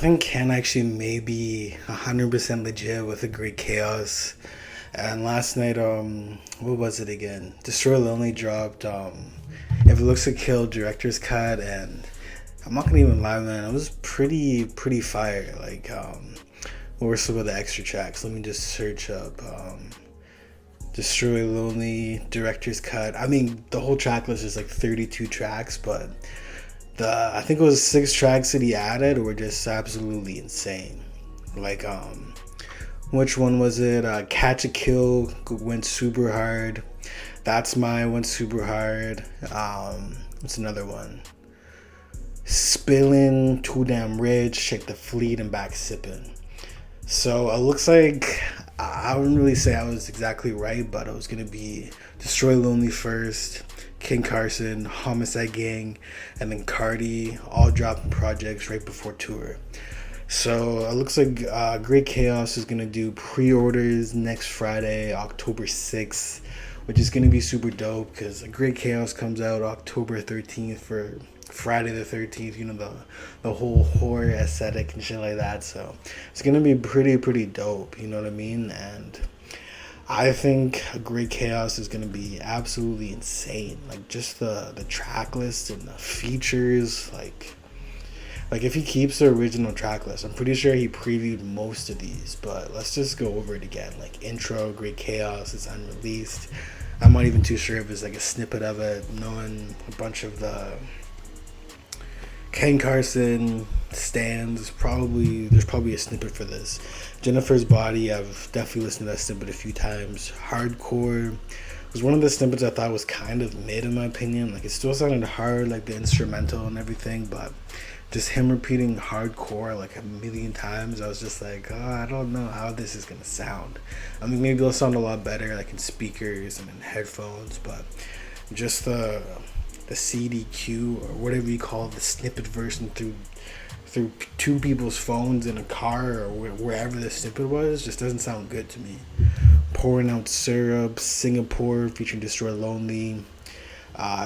think Ken actually may be 100% legit with a great chaos. And last night, what was it again? Destroy Lonely dropped. If it looks to kill director's cut, and I'm not gonna even lie, man. It was pretty fire. Like, what were some of the extra tracks? Let me just search up. Destroy Lonely director's cut. I mean, the whole track list is like 32 tracks, but I think it was 6 tracks that he added were just absolutely insane. Like, which one was it? Catch a Kill went super hard. That's My went super hard. What's another one? Spillin', Too Damn Rich, Shake the Fleet, and Back Sippin'. So it looks like I wouldn't really say I was exactly right, but it was gonna be Destroy Lonely first, King Carson, Homicide Gang, and then Cardi, all dropping projects right before tour. So it looks like Great Chaos is gonna do pre-orders next Friday, October 6th, which is gonna be super dope because Great Chaos comes out October 13th for Friday the 13th. You know, the whole horror aesthetic and shit like that. So it's gonna be pretty dope. You know what I mean? And I think a Great Chaos is gonna be absolutely insane. Like just the track list and the features, like if he keeps the original track list, I'm pretty sure he previewed most of these, but let's just go over it again. Like intro, Great Chaos is unreleased. I'm not even too sure if it's like a snippet of it, knowing a bunch of the Ken Carson stands. There's probably a snippet for this. Jennifer's Body, I've definitely listened to that snippet a few times. Hardcore was one of the snippets I thought was kind of mid in my opinion. Like it still sounded hard, like the instrumental and everything, but just him repeating hardcore like a million times, I was just like, oh, I don't know how this is gonna sound. I mean, maybe it'll sound a lot better like in speakers and in headphones, but just the CDQ or whatever you call the snippet version through two people's phones in a car or wherever the snippet was just doesn't sound good to me. Pouring Out Syrup, Singapore featuring Destroy Lonely.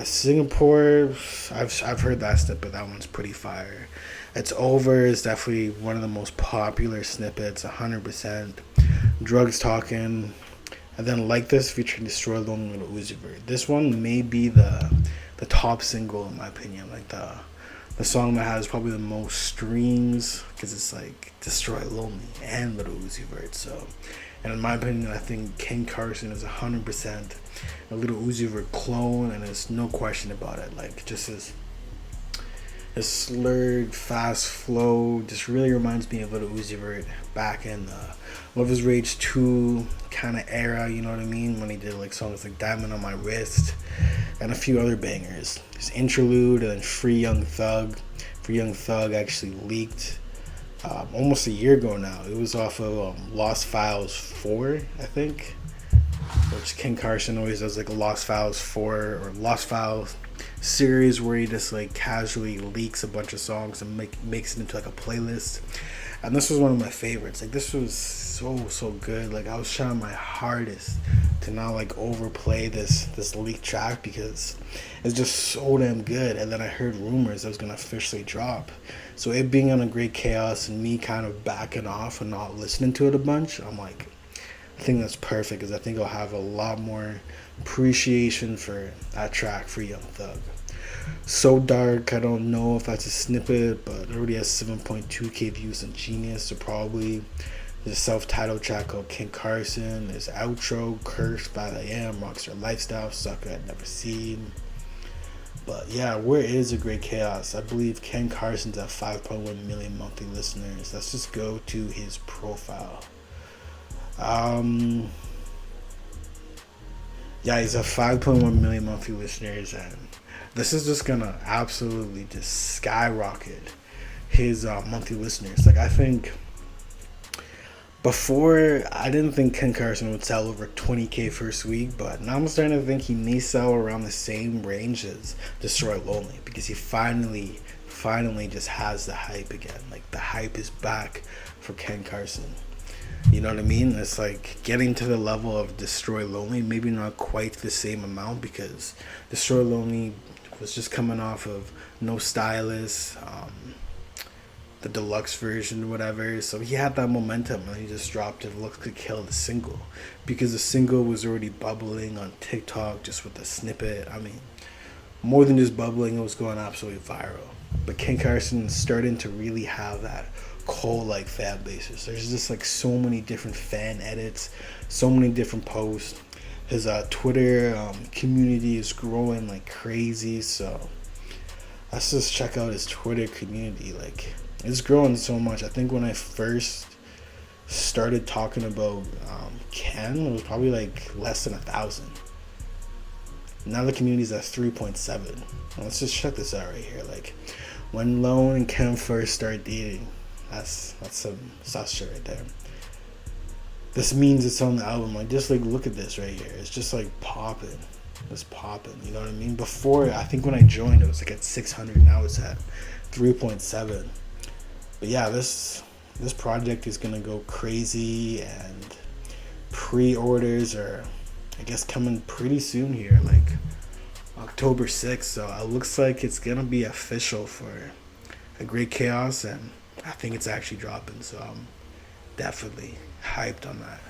Singapore, I've heard that snippet. That one's pretty fire. It's Over is definitely one of the most popular snippets, 100%. Drugs Talking, and then Like This featuring Destroy Lonely with Uzi Vert. This one may be the top single in my opinion. Like the song that has probably the most streams because it's like Destroy Lonely and Little Uzi Vert. So, and in my opinion, I think King Carson is 100% a Little Uzi Vert clone, and there's no question about it. Like just his slurred, fast flow just really reminds me of Little Uzi Vert back in the Love Is Rage 2 kind of era, you know what I mean? When he did like songs like Diamond on My Wrist and a few other bangers. His Interlude and then Free Young Thug. Free Young Thug actually leaked almost a year ago now. It was off of Lost Files 4, I think. Which King Carson always does like a Lost Files 4 or Lost Files series where he just like casually leaks a bunch of songs and makes it into like a playlist. And this was one of my favorites. Like this was so good. Like I was trying my hardest to not like overplay this leaked track because it's just so damn good. And then I heard rumors it was gonna officially drop. So it being on a Great Chaos and me kind of backing off and not listening to it a bunch, I'm like, I think that's perfect because I think I'll have a lot more appreciation for that track for Young Thug. So Dark, I don't know if that's a snippet, but it already has 7.2k views on Genius, so probably there's a self-titled track called King Carson. There's Outro, Cursed, 5am, Rockstar Lifestyle, Sucker I'd Never Seen. But yeah, where is a Great Chaos? I believe Ken Carson's at 5.1 million monthly listeners. Let's just go to his profile. Yeah, he's at 5.1 million monthly listeners, and this is just gonna absolutely just skyrocket his monthly listeners. Like I think before I didn't think Ken Carson would sell over 20k first week, but now I'm starting to think he may sell around the same range as Destroy Lonely because he finally just has the hype again. Like the hype is back for Ken Carson. You know what I mean? It's like getting to the level of Destroy Lonely, maybe not quite the same amount because Destroy Lonely was just coming off of No Stylist, the deluxe version, whatever. So he had that momentum, and he just dropped it. Looked to kill the single, because the single was already bubbling on TikTok just with the snippet. I mean, more than just bubbling, it was going absolutely viral. But King Carson is starting to really have that Cole like fan bases. There's just like so many different fan edits, so many different posts. His Twitter community is growing like crazy. So let's just check out his Twitter community. Like, it's growing so much. I think when I first started talking about Ken, it was probably like less than 1,000. Now the community's at 3.7. Let's just check this out right here. Like, when Lone and Ken first started dating, that's some sus shit right there. This means it's on the album. Like, just like look at this right here. It's just like popping. It's popping. You know what I mean? Before, I think when I joined, it was like at 600. Now it's at 3.7. But yeah, this project is gonna go crazy, and pre-orders are, I guess, coming pretty soon here, like October 6th. So it looks like it's gonna be official for A Great Chaos, and I think it's actually dropping. So I'm definitely hyped on that.